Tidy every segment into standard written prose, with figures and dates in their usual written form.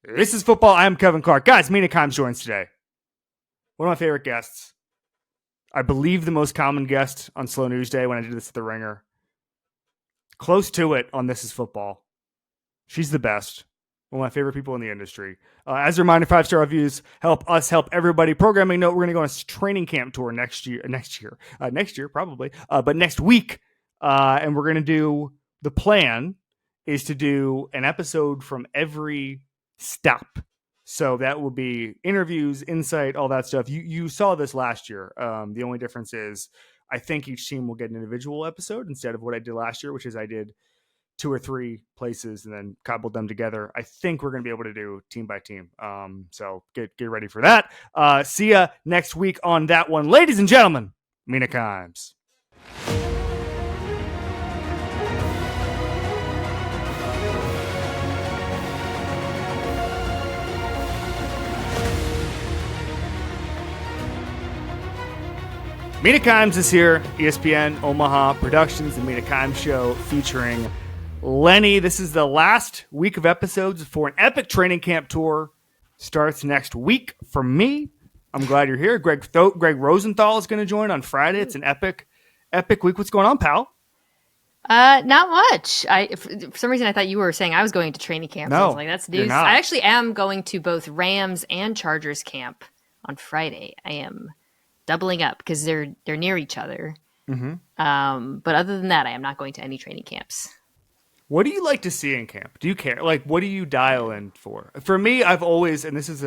This is football. I'm Kevin Clark. Guys, Mina Kimes joins today. One of my favorite guests. I believe the most common guest on Slow News Day when I did this at the Ringer. Close to it on This is Football. She's the best. One of my favorite people in the industry. As a reminder, 5-star reviews help us help everybody. Programming note, we're going to go on a training camp tour next year, probably, but next week. And we're going to do, the plan is to do an episode from every stop. So that will be interviews, insight, all that stuff. You saw this last year. The only difference is I think each team will get an individual episode instead of what I did last year, which is I did 2 or 3 places and then cobbled them together. I think we're going to be able to do team by team. So get ready for that. See ya next week on that one. Ladies and gentlemen, Mina Kimes. Mina Kimes is here, ESPN Omaha Productions, the Mina Kimes Show featuring Lenny. This is the last week of episodes for an epic training camp tour. Starts next week for me. I'm glad you're here. Greg Rosenthal is going to join on Friday. It's an epic week. What's going on, pal? Not much. For some reason I thought you were saying I was going to training camp. No, so I was like, that's news. I actually am going to both Rams and Chargers camp on Friday. I am doubling up because they're near each other. Mm-hmm. But other than that, I am not going to any training camps. What do you like to see in camp? Do you care? Like, what do you dial in for? For me, I've always, and this is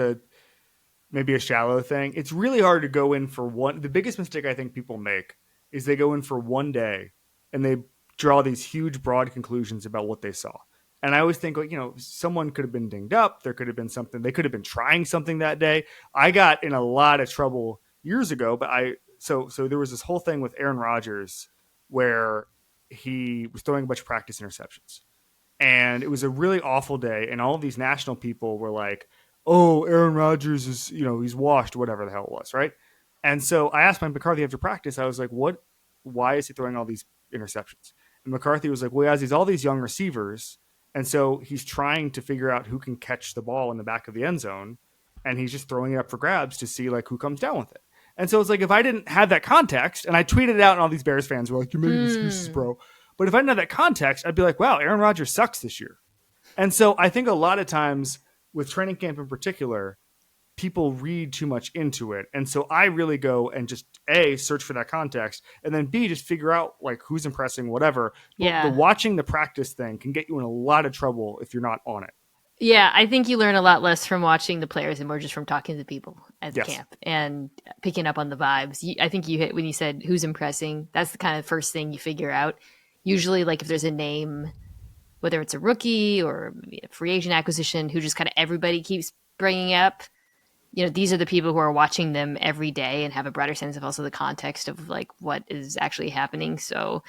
maybe a shallow thing, it's really hard to go in for one. The biggest mistake I think people make is they go in for one day and they draw these huge, broad conclusions about what they saw. And I always think, like, someone could have been dinged up. There could have been something. They could have been trying something that day. I got in a lot of trouble years ago, but so there was this whole thing with Aaron Rodgers where he was throwing a bunch of practice interceptions, and it was a really awful day. And all of these national people were like, "Oh, Aaron Rodgers is, he's washed," whatever the hell it was, right? And so I asked Mike McCarthy after practice. I was like, why is he throwing all these interceptions? And McCarthy was like, well, he has all these young receivers, and so he's trying to figure out who can catch the ball in the back of the end zone, and he's just throwing it up for grabs to see like who comes down with it. And so it's like, if I didn't have that context, and I tweeted it out and all these Bears fans were like, you're making excuses, bro. But if I didn't have that context, I'd be like, wow, Aaron Rodgers sucks this year. And so I think a lot of times with training camp in particular, people read too much into it. And so I really go and just A, search for that context, and then B, just figure out like who's impressing, whatever. Yeah. The watching the practice thing can get you in a lot of trouble if you're not on it. Yeah, I think you learn a lot less from watching the players and more just from talking to the people at the camp and picking up on the vibes. I think you hit when you said who's impressing. That's the kind of first thing you figure out. Usually, like if there's a name, whether it's a rookie or a free agent acquisition, who just kind of everybody keeps bringing up, these are the people who are watching them every day and have a broader sense of also the context of like what is actually happening. So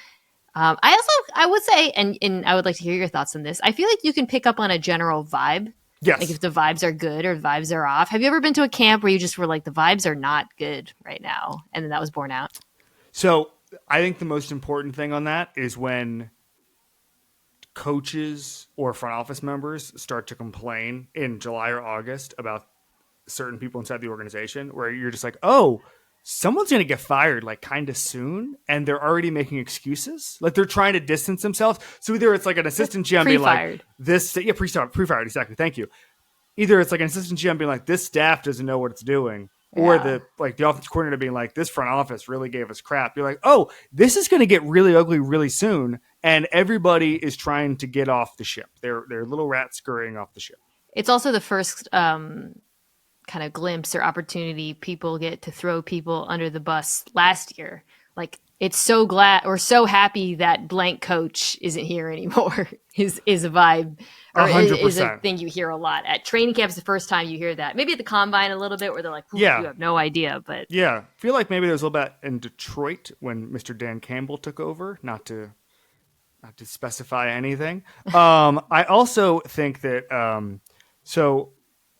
I would say, and I would like to hear your thoughts on this. I feel like you can pick up on a general vibe. Yes. Like if the vibes are good or the vibes are off. Have you ever been to a camp where you just were like, the vibes are not good right now? And then that was borne out? So I think the most important thing on that is when coaches or front office members start to complain in July or August about certain people inside the organization, where you're just like, oh, someone's going to get fired like kind of soon, and they're already making excuses. Like they're trying to distance themselves. So either it's like an assistant GM being like this, pre-fired, exactly. Thank you. Either it's like an assistant GM being like, this staff doesn't know what it's doing. Or the offensive coordinator being like, this front office really gave us crap. You're like, oh, this is going to get really ugly really soon. And everybody is trying to get off the ship. They're little rats scurrying off the ship. It's also the first kind of glimpse or opportunity people get to throw people under the bus last year. Like, it's so glad or so happy that blank coach isn't here anymore is a vibe, or 100%. is a thing you hear a lot. At training camp is the first time you hear that. Maybe at the combine a little bit where they're like, you have no idea. But yeah, I feel like maybe there was a little bit in Detroit when Mr. Dan Campbell took over, not to specify anything. I also think that so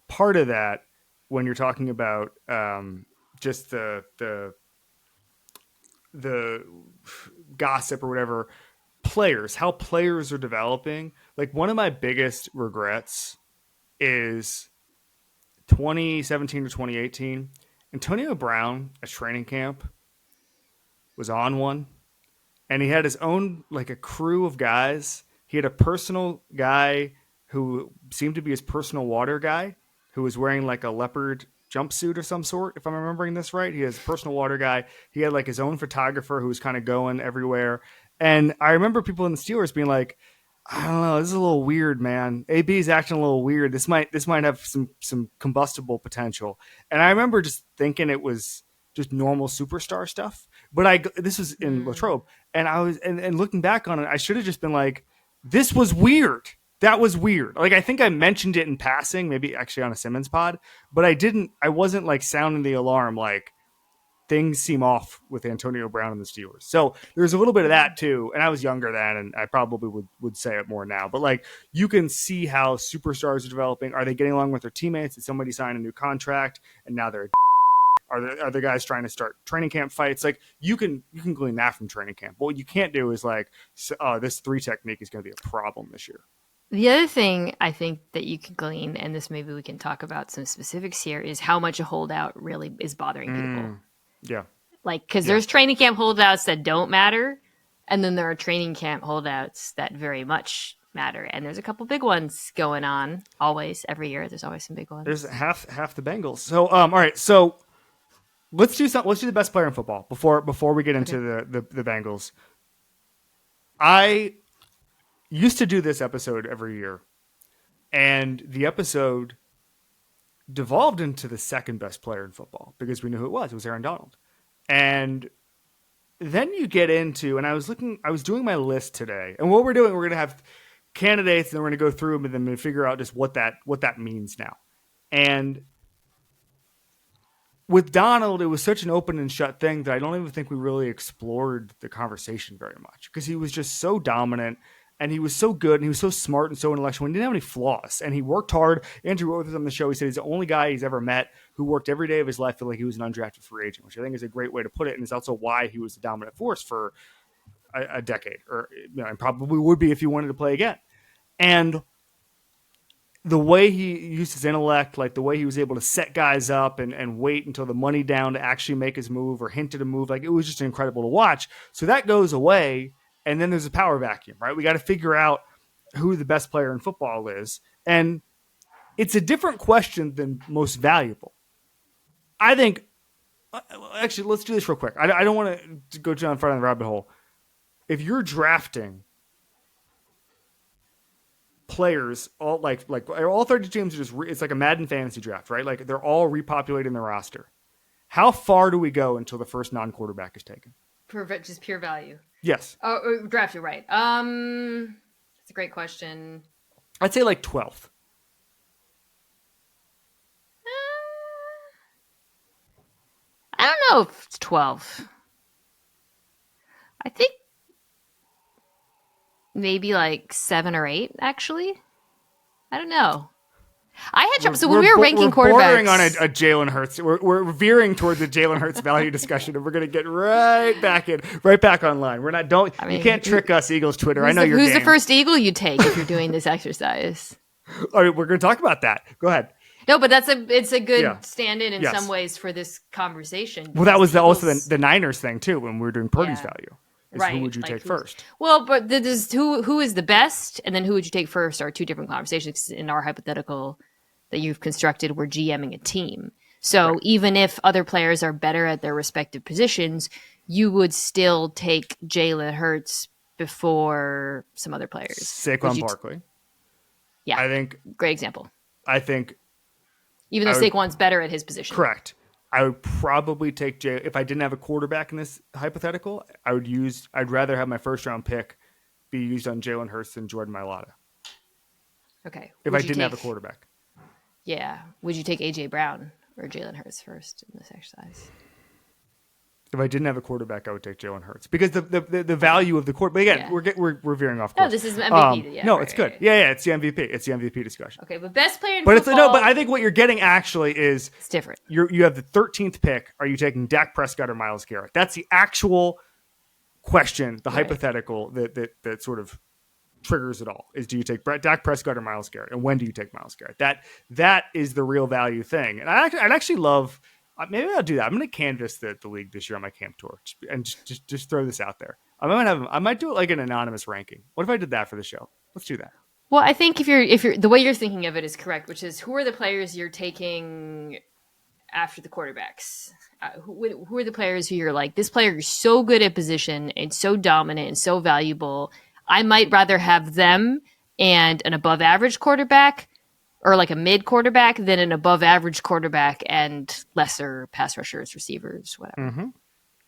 part of that, when you're talking about just the gossip or whatever, how players are developing. Like one of my biggest regrets is 2017 to 2018. Antonio Brown at training camp was on one, and he had his own like a crew of guys. He had a personal guy who seemed to be his personal water guy, who was wearing like a leopard jumpsuit of some sort, if I'm remembering this right. He has a personal water guy. He had like his own photographer who was kind of going everywhere. And I remember people in the Steelers being like, I don't know, this is a little weird, man. AB's acting a little weird. This might have some combustible potential. And I remember just thinking it was just normal superstar stuff. But this was in Latrobe, and I was and looking back on it, I should have just been like, this was weird. That was weird. Like, I think I mentioned it in passing, maybe actually on a Simmons pod, but I wasn't like sounding the alarm like things seem off with Antonio Brown and the Steelers. So there's a little bit of that too. And I was younger then, and I probably would say it more now. But like, you can see how superstars are developing. Are they getting along with their teammates? Did somebody sign a new contract and now they're are the guys trying to start training camp fights? Like, you can glean that from training camp. But what you can't do is like, this 3 technique is going to be a problem this year. The other thing I think that you can glean, and this maybe we can talk about some specifics here, is how much a holdout really is bothering people. Yeah. Like, because there's training camp holdouts that don't matter, and then there are training camp holdouts that very much matter. And there's a couple big ones going on always, every year. There's always some big ones. There's half the Bengals. So, all right. So let's do the best player in football before we get into the Bengals. I used to do this episode every year, and the episode devolved into the second best player in football because we knew who it was. It was Aaron Donald. And then you get into, and I was doing my list today, and what we're doing, we're going to have candidates, and then we're going to go through them and then figure out just what that means now. And with Donald, it was such an open and shut thing that I don't even think we really explored the conversation very much, because he was just so dominant. And he was so good, and he was so smart and so intellectual. And he didn't have any flaws, and he worked hard. Andrew wrote this on the show. He said he's the only guy he's ever met who worked every day of his life feel like he was an undrafted free agent, which I think is a great way to put it. And it's also why he was the dominant force for a decade, or and probably would be if he wanted to play again. And the way he used his intellect, like the way he was able to set guys up and wait until the money down to actually make his move or hint at a move, like, it was just incredible to watch. So that goes away. And then there's a power vacuum, right? We got to figure out who the best player in football is. And it's a different question than most valuable. I think, actually, let's do this real quick. I don't want to go down in front of the rabbit hole. If you're drafting players, all like all 30 teams are just, it's like a Madden fantasy draft, right? Like, they're all repopulating the roster. How far do we go until the first non-quarterback is taken? Just pure value. Yes. Oh, draft, you're right. That's a great question. I'd say like 12th. I don't know if it's 12. I think maybe like 7 or 8, actually. I don't know. I had trouble. So when we were ranking quarterbacks, we're bordering on a Jalen Hurts. We're veering toward the Jalen Hurts value discussion, and we're going to get right back online. We're not. You can't trick us, Eagles Twitter. I know you're. Who's the first Eagle you take if you're doing this exercise? All right, we're going to talk about that. Go ahead. No, but it's a good stand-in in some ways for this conversation. Well, that was also the Niners thing too when we were doing Purdy's value. Right. Who would you take first? Well, but who is the best, and then who would you take first are two different conversations. In our hypothetical that you've constructed, we're GMing a team. So even if other players are better at their respective positions, you would still take Jalen Hurts before some other players. Saquon Barkley. Yeah. I think. Great example. I think. Even though Saquon's better at his position. Correct. I would probably take Jay. If I didn't have a quarterback in this hypothetical, I'd rather have my first round pick be used on Jalen Hurts than Jordan Mailata. Okay. If I didn't have a quarterback. Yeah. Would you take AJ Brown or Jalen Hurts first in this exercise? If I didn't have a quarterback, I would take Jalen Hurts because the value of the quarterback. Again, we're veering off course. No, this is MVP. No, it's good. Yeah, it's the MVP. It's the MVP discussion. Okay, but best player in football. But I think what you're getting actually is it's different. You have the 13th pick. Are you taking Dak Prescott or Myles Garrett? That's the actual question, the hypothetical that sort of triggers it all is, do you take Dak Prescott or Myles Garrett, and when do you take Myles Garrett? That is the real value thing. And I'd actually love, maybe I'll do that. I'm going to canvas the league this year on my camp tour and just throw this out there. I might do it like an anonymous ranking. What if I did that for the show? Let's do that. Well, I think if you're the way you're thinking of it is correct, which is, who are the players you're taking after the quarterbacks? Who are the players who you're like, this player is so good at position and so dominant and so valuable, I might rather have them and an above average quarterback, or like a mid quarterback, than an above average quarterback and lesser pass rushers, receivers, whatever. Mm-hmm.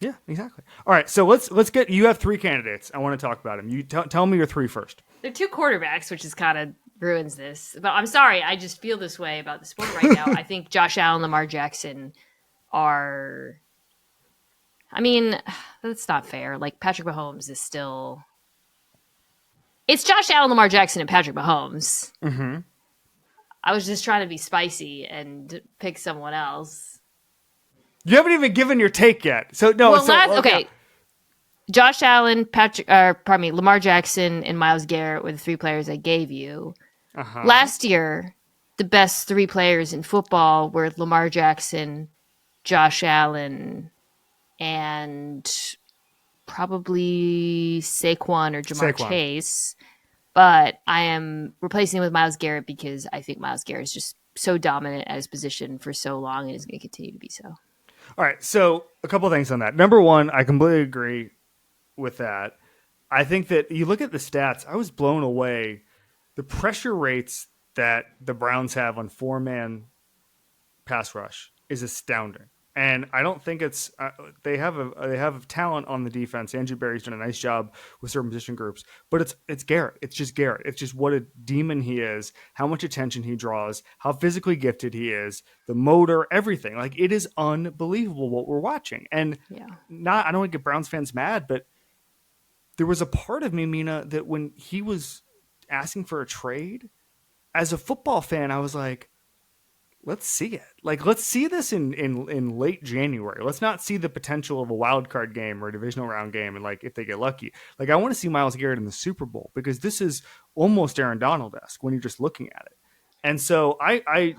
Yeah, exactly. All right, so let's get. You have 3 candidates. I want to talk about them. You tell me your 3 first. There are 2 quarterbacks, which is kind of ruins this. But I'm sorry, I just feel this way about the sport right now. I think Josh Allen, Lamar Jackson are. I mean, that's not fair. Like, Patrick Mahomes is still. It's Josh Allen, Lamar Jackson, and Patrick Mahomes. Mm-hmm. I was just trying to be spicy and pick someone else. You haven't even given your take yet. So no. Well, okay. Josh Allen, Lamar Jackson, and Myles Garrett were the 3 players I gave you. Uh-huh. Last year, the best 3 players in football were Lamar Jackson, Josh Allen, and probably Saquon or Jamar Chase. But I am replacing him with Myles Garrett because I think Myles Garrett is just so dominant at his position for so long and is going to continue to be so. All right, so a couple of things on that. Number one, I completely agree with that. I think that you look at the stats, I was blown away. The pressure rates that the Browns have on 4-man pass rush is astounding. And I don't think it's they have talent on the defense. Andrew Berry's done a nice job with certain position groups, but it's Garrett. It's just Garrett. It's just what a demon he is, how much attention he draws, how physically gifted he is, the motor, everything. Like, it is unbelievable what we're watching. And I don't want to get Browns fans mad, but there was a part of me, Mina, that when he was asking for a trade, as a football fan, I was like, let's see it. Like, let's see this in late January. Let's not see the potential of a wild card game or a divisional round game. And like, if they get lucky, like, I want to see Myles Garrett in the Super Bowl, because this is almost Aaron Donald-esque when you're just looking at it. And so I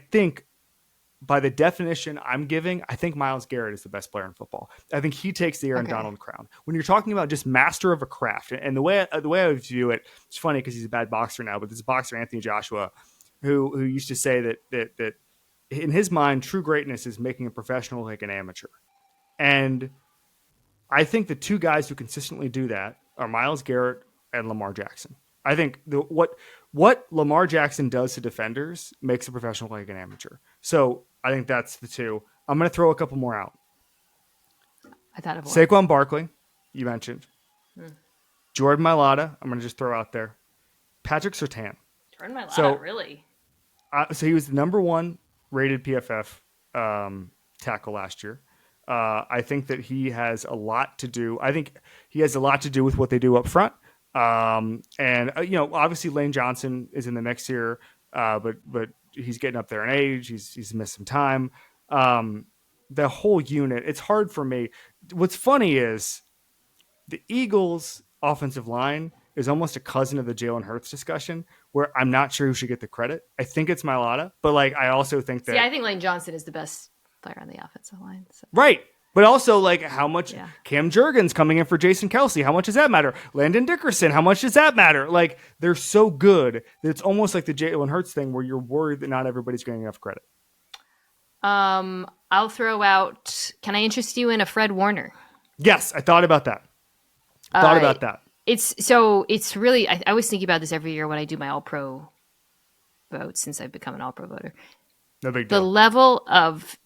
think by the definition I'm giving, I think Myles Garrett is the best player in football. I think he takes the Aaron Donald crown. When you're talking about just master of a craft, and the way I view it, it's funny because he's a bad boxer now, but there's a boxer, Anthony Joshua, who used to say that in his mind, true greatness is making a professional like an amateur. And I think the 2 guys who consistently do that are Myles Garrett and Lamar Jackson. I think what Lamar Jackson does to defenders makes a professional like an amateur. So I think that's the 2. I'm going to throw a couple more out. I thought of one. Saquon Barkley, you mentioned. Jordan Mailata, I'm going to just throw out there. Patrick Surtain. Jordan Mailata, really? So he was the number 1 rated PFF tackle last year. I think that he has a lot to do. I think he has a lot to do with what they do up front. Obviously Lane Johnson is in the mix here, but he's getting up there in age. He's missed some time. The whole unit, it's hard for me. What's funny is the Eagles' offensive line is almost a cousin of the Jalen Hurts discussion, where I'm not sure who should get the credit. I think it's Mailata, but like, I also think that. I think Lane Johnson is the best player on the offensive line. So. Right. But also, like, how much Cam Jurgens coming in for Jason Kelsey, how much does that matter? Landon Dickerson, how much does that matter? Like, they're so good that it's almost like the Jalen Hurts thing, where you're worried that not everybody's getting enough credit. I'll throw out, can I interest you in a Fred Warner? Yes, I thought about that. It's really, I always think about this every year when I do my All-Pro vote, since I've become an All-Pro voter. No big deal. The level of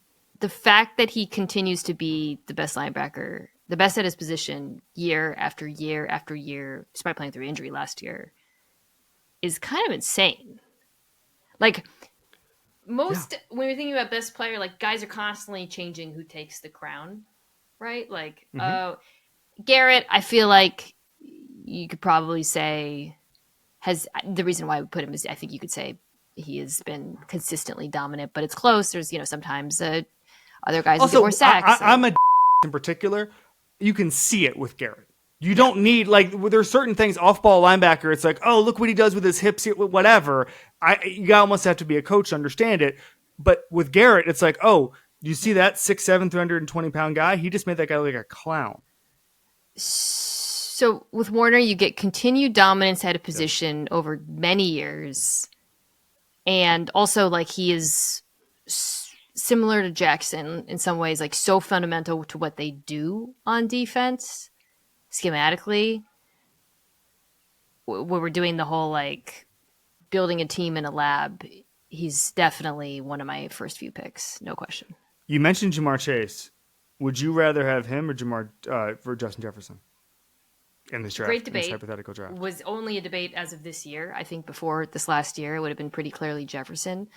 the fact that he continues to be the best linebacker, the best at his position year after year after year, despite playing through injury last year, is kind of insane. Like, when you're thinking about best player, like, guys are constantly changing who takes the crown, right? Like, Garrett, I feel like you could probably say has the reason why we put him is, I think you could say he has been consistently dominant, but it's close. There's, sometimes other guys also, get more sacks. I'm a in particular. You can see it with Garrett. You don't need, like, there's certain things, off-ball linebacker, it's like, oh, look what he does with his hips, whatever. You almost have to be a coach to understand it. But with Garrett, it's like, oh, you see that 6'7", 320-pound guy? He just made that guy look like a clown. So with Warner, you get continued dominance at a position over many years. And also, like, he is similar to Jackson in some ways, like, so fundamental to what they do on defense, schematically. When we're doing the whole, like, building a team in a lab, he's definitely one of my first few picks, no question. You mentioned Jamarr Chase. Would you rather have him or Jamar for Justin Jefferson in this draft? Great debate. In this hypothetical draft was only a debate as of this year. I think before this last year, it would have been pretty clearly Jefferson.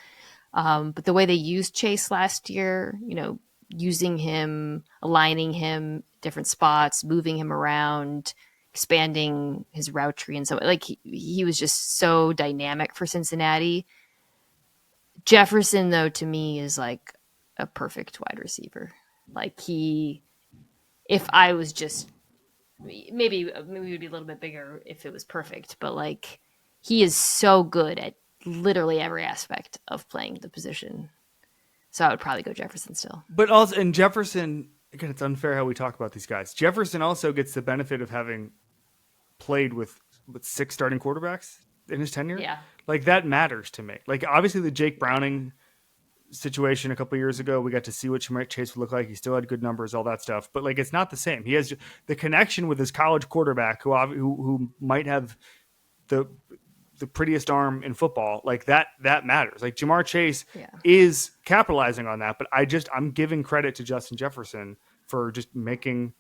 But the way they used Chase last year, you know, using him, aligning him different spots, moving him around, expanding his route tree, and so like he was just so dynamic for Cincinnati. Jefferson, though, to me is like a perfect wide receiver. Like if I was just maybe we would be a little bit bigger if it was perfect, but like he is so good at literally every aspect of playing the position. So I would probably go Jefferson still. But also, and Jefferson, again, it's unfair how we talk about these guys. Jefferson also gets the benefit of having played with 6 starting quarterbacks in his tenure. Yeah. Like, that matters to me. Like, obviously the Jake Browning situation a couple of years ago, we got to see what Jamar Chase would look like. He still had good numbers, all that stuff, but like, it's not the same. He has the connection with his college quarterback who might have the prettiest arm in football. Like that matters. Like Jamar Chase is capitalizing on that, but I'm giving credit to Justin Jefferson for just making,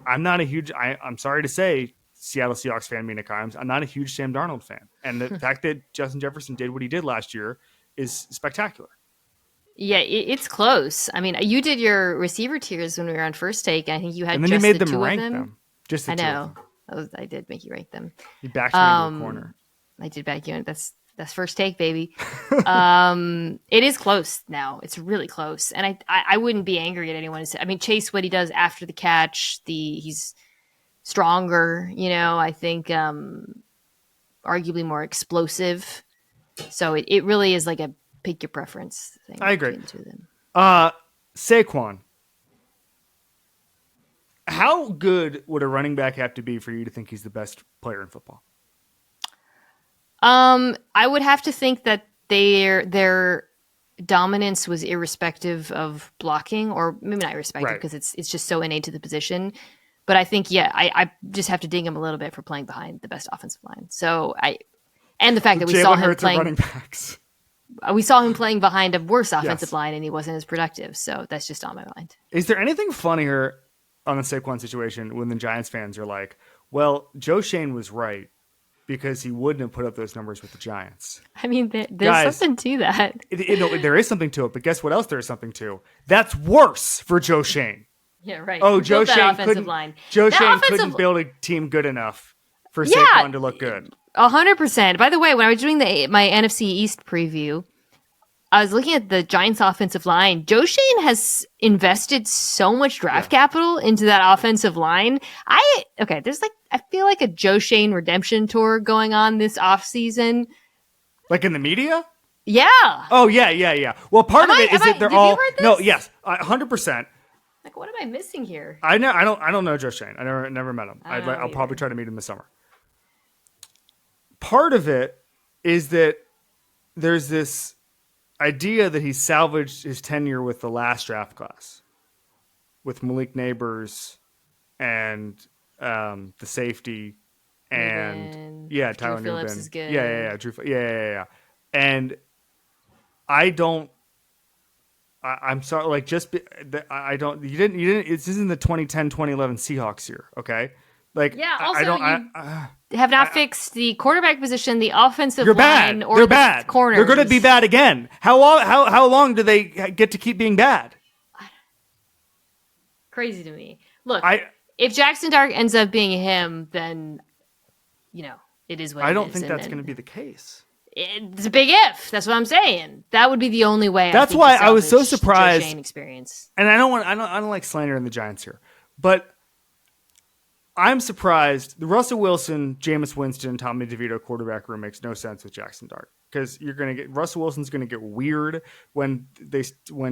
I'm not a huge, I'm sorry to say, Seattle Seahawks fan, Mina Kimes, I'm not a huge Sam Darnold fan. And the fact that Justin Jefferson did what he did last year is spectacular. Yeah, it's close. I mean, you did your receiver tiers when we were on First Take. I think you had and then just you made the them two rank of them. them. Just the I two know. of them. I did make you rank them. You backed me into a corner. I did back you in. That's First Take, baby. It is close now. It's really close. And I wouldn't be angry at anyone. I mean, Chase, what he does after the catch, he's stronger, you know, I think arguably more explosive. So it really is like a pick your preference thing. I agree. Saquon. How good would a running back have to be for you to think he's the best player in football? I would have to think that their dominance was irrespective of blocking, or maybe not irrespective because it's just so innate to the position. But I think, I just have to ding him a little bit for playing behind the best offensive line. So and the fact that we saw him playing running backs. We saw him playing behind a worse offensive line, and he wasn't as productive. So that's just on my mind. Is there anything funnier on the Saquon situation when the Giants fans are like, well, Joe Shane was right because he wouldn't have put up those numbers with the Giants? I mean, there's something to that. There is something to it, but guess what else there is something to? That's worse for Joe Shane. Yeah, right. Oh, Joe Shane couldn't build a team good enough for Saquon to look good. 100%. By the way, when I was doing my NFC East preview, I was looking at the Giants' offensive line. Joe Shane has invested so much draft capital into that offensive line. There's I feel like a Joe Shane redemption tour going on this offseason. Like in the media? Yeah. Oh, yeah. Well, part of it is that they're all... You heard this? No, yes, 100%. Like, what am I missing here? I don't know Joe Shane. I never met him. I'll probably try to meet him this summer. Part of it is that there's this idea that he salvaged his tenure with the last draft class, with Malik Neighbors and the safety and Tyler Drew Phillips is good. Yeah. And I'm sorry, like I don't. You didn't. This isn't the 2010, 2011 Seahawks year, okay? Like, Also, have not fixed the quarterback position, the offensive line, or They're the bad. corners. They're going to be bad again. How long do they get to keep being bad? Crazy to me. Look, if Jackson Dart ends up being him, then it is what it is. I don't think that's going to be the case. It's a big if. That's what I'm saying. That would be the only way. That's why I was so surprised. Joe Shane experience. And I don't like slandering the Giants here, but I'm surprised. The Russell Wilson, Jameis Winston, Tommy DeVito quarterback room makes no sense with Jackson Dart because you're going to get Russell Wilson's going to get weird when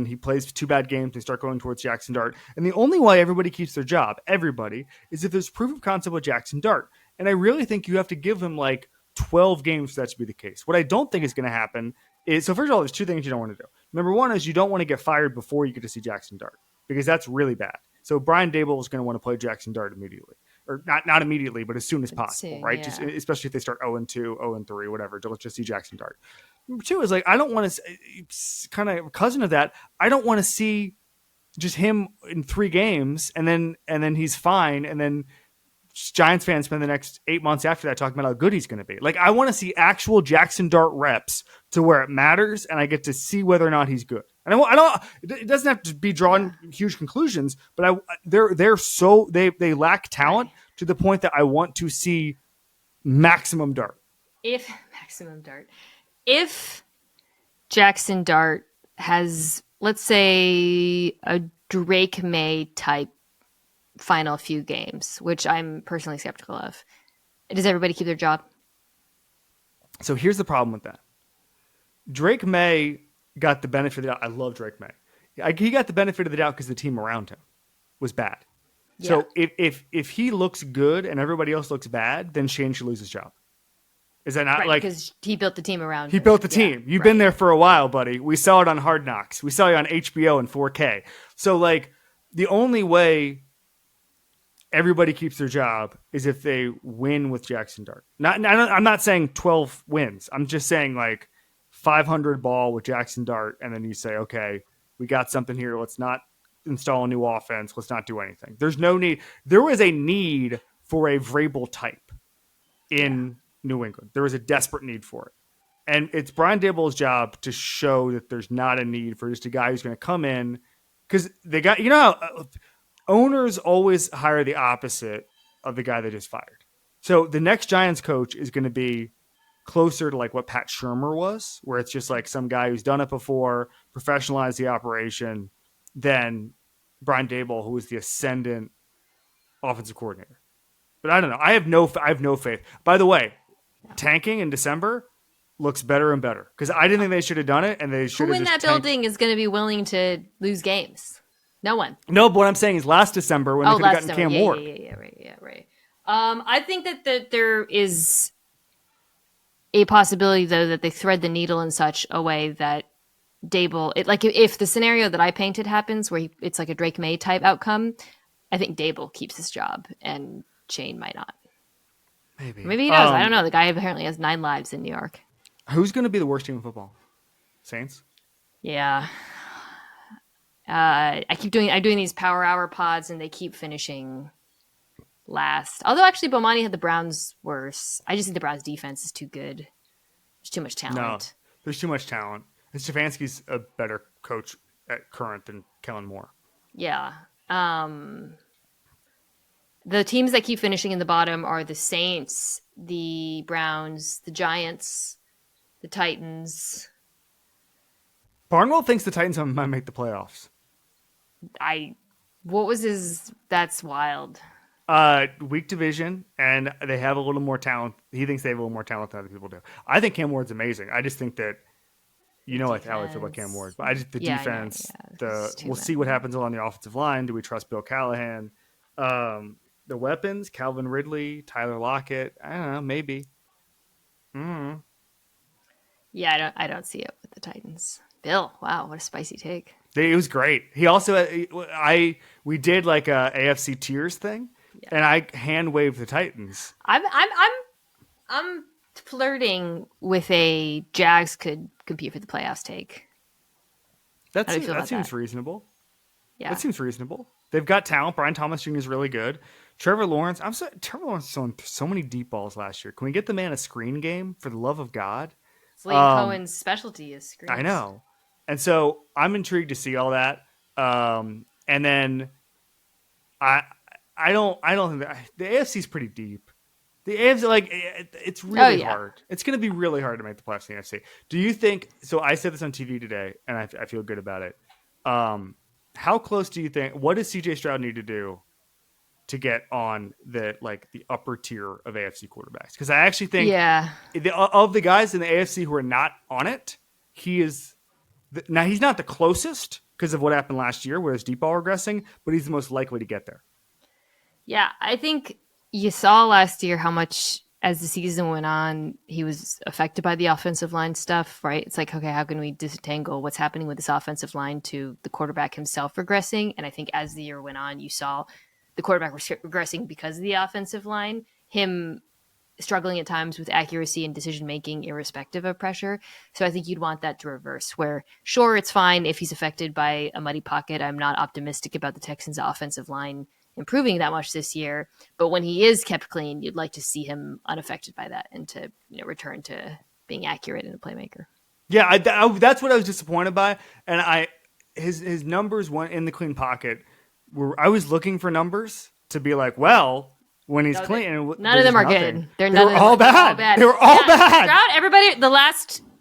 he plays 2 bad games. They start going towards Jackson Dart, and the only way everybody keeps their job, everybody, is if there's proof of concept with Jackson Dart. And I really think you have to give him like 12 games for that to be the case. What I don't think is going to happen is, so first of all, there's 2 things you don't want to do. Number one is you don't want to get fired before you get to see Jackson Dart because that's really bad. So Brian Dable is going to want to play Jackson Dart immediately. Or not immediately, but as soon as possible, right? Yeah. Just especially if they start 0-2, 0-3, whatever. Let's just see Jackson Dart. Number 2 is like I don't want to kind of cousin of that. I don't want to see just him in 3 games and then he's fine, and then Giants fans spend the next 8 months after that talking about how good he's going to be. Like I want to see actual Jackson Dart reps to where it matters, and I get to see whether or not he's good. And I don't. It doesn't have to be drawing huge conclusions, but they lack talent to the point that I want to see maximum Dart. If Jackson Dart has, let's say, a Drake May type final few games, which I'm personally skeptical of, does everybody keep their job? So here's the problem with that. Drake May got the benefit of the doubt. I love Drake May. He got the benefit of the doubt because the team around him was bad. Yeah. So if he looks good and everybody else looks bad, then Shane should lose his job. Is that not right, like because he built the team around him? He built the team. You've been there for a while, buddy. We saw it on Hard Knocks. We saw you on HBO in 4K. So like the only way everybody keeps their job is if they win with Jackson Dart. I'm not saying 12 wins. I'm just saying like 500 ball with Jackson Dart, and then you say, okay, we got something here. Let's not install a new offense. Let's not do anything. There's no need. There was a need for a Vrabel type in New England. There was a desperate need for it. And it's Brian Dable's job to show that there's not a need for just a guy who's going to come in, because they got, how owners always hire the opposite of the guy they just fired. So the next Giants coach is going to be closer to like what Pat Shurmur was, where it's just like some guy who's done it before, professionalized the operation, than Brian Dable, who is the ascendant offensive coordinator. But I don't know. I have no faith. By the way, tanking in December looks better and better because I didn't think they should have done it, and they should have. Who in that building is going to be willing to lose games? No one. No, but what I'm saying is last December when they could have gotten Cam Ward. Yeah, right. I think that there is a possibility, though, that they thread the needle in such a way that Dable, if the scenario that I painted happens, where it's like a Drake May type outcome, I think Dable keeps his job and Shane might not. Maybe he does. I don't know. The guy apparently has 9 lives in New York. Who's going to be the worst team in football? Saints? Yeah. I'm doing these Power Hour pods, and they keep finishing last. Although actually Bomani had the Browns worse. I just think the Browns defense is too good. There's too much talent. No, there's too much talent. And Stefanski's a better coach at current than Kellen Moore. Yeah. The teams that keep finishing in the bottom are the Saints, the Browns, the Giants, the Titans. Barnwell thinks the Titans might make the playoffs. That's wild. Weak division, and they have a little more talent. He thinks they have a little more talent than other people do. I think Cam Ward's amazing. I just think that, how I feel about Cam Ward. But the defense, we'll see what happens along the offensive line. Do we trust Bill Callahan? The weapons, Calvin Ridley, Tyler Lockett. I don't know, maybe. Yeah, I don't see it with the Titans. Bill, wow, what a spicy take. It was great. He also, we did like a AFC tiers thing, and I hand waved the Titans. I'm flirting with a Jags could compete for the playoffs take. That seems reasonable. Yeah, that seems reasonable. They've got talent. Brian Thomas Jr. is really good. Trevor Lawrence. Trevor Lawrence throwing so many deep balls last year. Can we get the man a screen game for the love of God? It's Liam Cohen's specialty is screens. I know. And so I'm intrigued to see all that. And then I don't think that the AFC is pretty deep. The AFC, it's really hard. It's going to be really hard to make the playoffs in the AFC. Do you think, so I said this on TV today, and I feel good about it. How close do you think, what does CJ Stroud need to do to get on the upper tier of AFC quarterbacks. Because I actually think of the guys in the AFC who are not on it, he is now he's not the closest because of what happened last year where his deep ball regressing, but he's the most likely to get there. Yeah, I think you saw last year how much as the season went on, he was affected by the offensive line stuff, right? It's like, okay, how can we disentangle what's happening with this offensive line to the quarterback himself regressing? And I think as the year went on, you saw the quarterback regressing because of the offensive line, him struggling at times with accuracy and decision-making irrespective of pressure. So I think you'd want that to reverse where, sure, it's fine if he's affected by a muddy pocket. I'm not optimistic about the Texans' offensive line improving that much this year, but when he is kept clean, you'd like to see him unaffected by that and to return to being accurate and a playmaker. Yeah, that's what I was disappointed by, and his numbers went in the clean pocket. I was looking for numbers to be like, well, when he's clean, none of them are good. They were all bad. They were all bad. Stroud, everybody,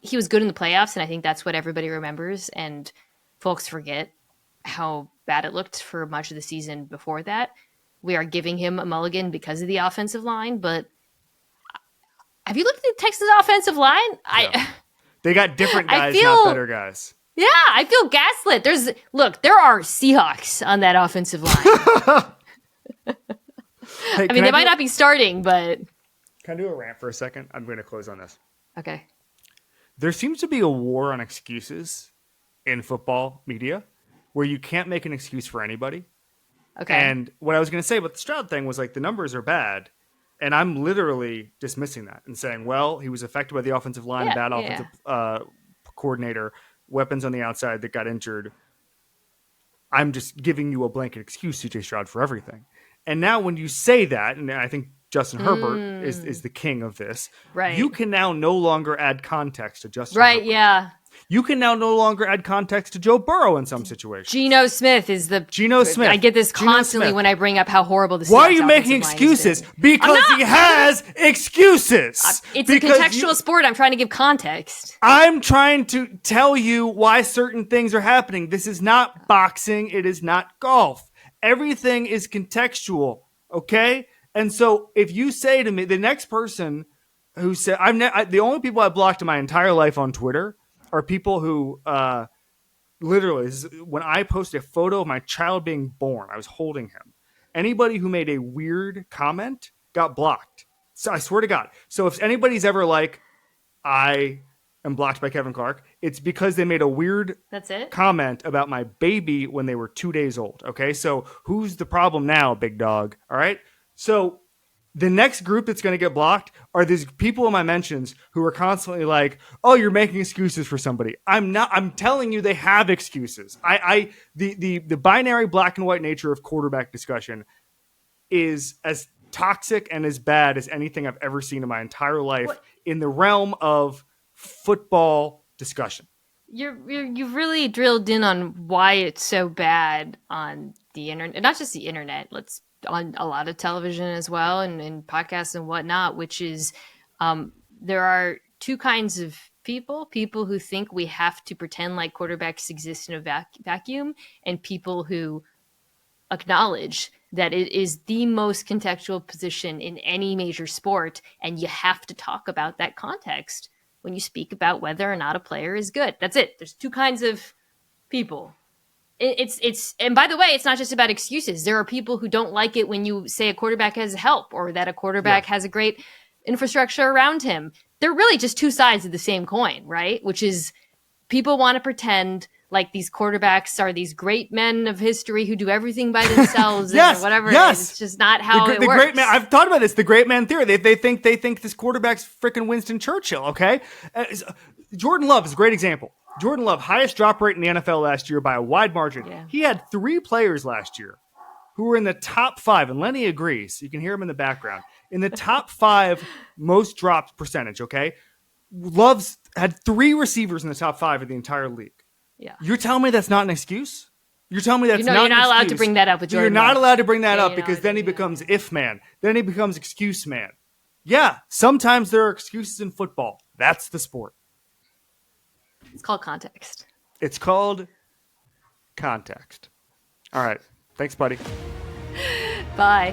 he was good in the playoffs, and I think that's what everybody remembers, and folks forget how bad it looked for much of the season before that. We are giving him a mulligan because of the offensive line, but have you looked at the Texans offensive line? Yeah. They got different guys, not better guys. Yeah, I feel gaslit. There are Seahawks on that offensive line. Hey, I mean, they might not be starting, but... Can I do a rant for a second? I'm going to close on this. Okay. There seems to be a war on excuses in football media where you can't make an excuse for anybody. Okay. And what I was going to say about the Stroud thing was the numbers are bad. And I'm literally dismissing that and saying, well, he was affected by the offensive line, bad offensive coordinator, weapons on the outside that got injured. I'm just giving you a blanket excuse, CJ Stroud, for everything. And now when you say that, and I think Justin Herbert is the king of this, right? You can now no longer add context to Justin Herbert. Right, yeah. You can now no longer add context to Joe Burrow in some situations. Geno Smith. I get this constantly when I bring up how horrible this is. Why are you making excuses? Because he has excuses. It's a contextual sport. I'm trying to give context. I'm trying to tell you why certain things are happening. This is not boxing. It is not golf. Everything is contextual, okay? And so if you say to me, the next person who said, the only people I've blocked in my entire life on Twitter are people who literally, when I post a photo of my child being born, I was holding him. Anybody who made a weird comment got blocked. So I swear to God. So if anybody's ever like, I am blocked by Kevin Clark, it's because they made a weird comment about my baby when they were 2 days old. Okay, so who's the problem now, big dog? All right. So the next group that's going to get blocked are these people in my mentions who are constantly like, oh, you're making excuses for somebody. I'm not. I'm telling you they have excuses. The binary black and white nature of quarterback discussion is as toxic and as bad as anything I've ever seen in my entire life in the realm of football discussion. You've really drilled in on why it's so bad on the internet, not just the internet. On a lot of television as well and podcasts and whatnot, which is there are two kinds of people who think we have to pretend like quarterbacks exist in a vacuum, and people who acknowledge that it is the most contextual position in any major sport, and you have to talk about that context when you speak about whether or not a player is good. That's it. There's two kinds of people. It's and by the way, it's not just about excuses. There are people who don't like it when you say a quarterback has help or that a quarterback has a great infrastructure around him. They're really just two sides of the same coin, right? Which is people want to pretend like these quarterbacks are these great men of history who do everything by themselves or whatever. It's just not how it works. Great man, I've thought about this, the great man theory. They think this quarterback's freaking Winston Churchill, okay? Jordan Love is a great example. Jordan Love, highest drop rate in the NFL last year by a wide margin. Yeah. He had 3 players last year who were in the top 5, and Lenny agrees. You can hear him in the background. In the top 5 most dropped percentage, okay? Love's had 3 receivers in the top 5 of the entire league. Yeah. You're telling me that's not an excuse? You're telling me that's not an excuse? You're not allowed to bring that up with Jordan Love. You're not allowed to bring that up because then he becomes if man. Then he becomes excuse man. Yeah, sometimes there are excuses in football. That's the sport. It's called context. It's called context. All right. Thanks, buddy. Bye. Bye.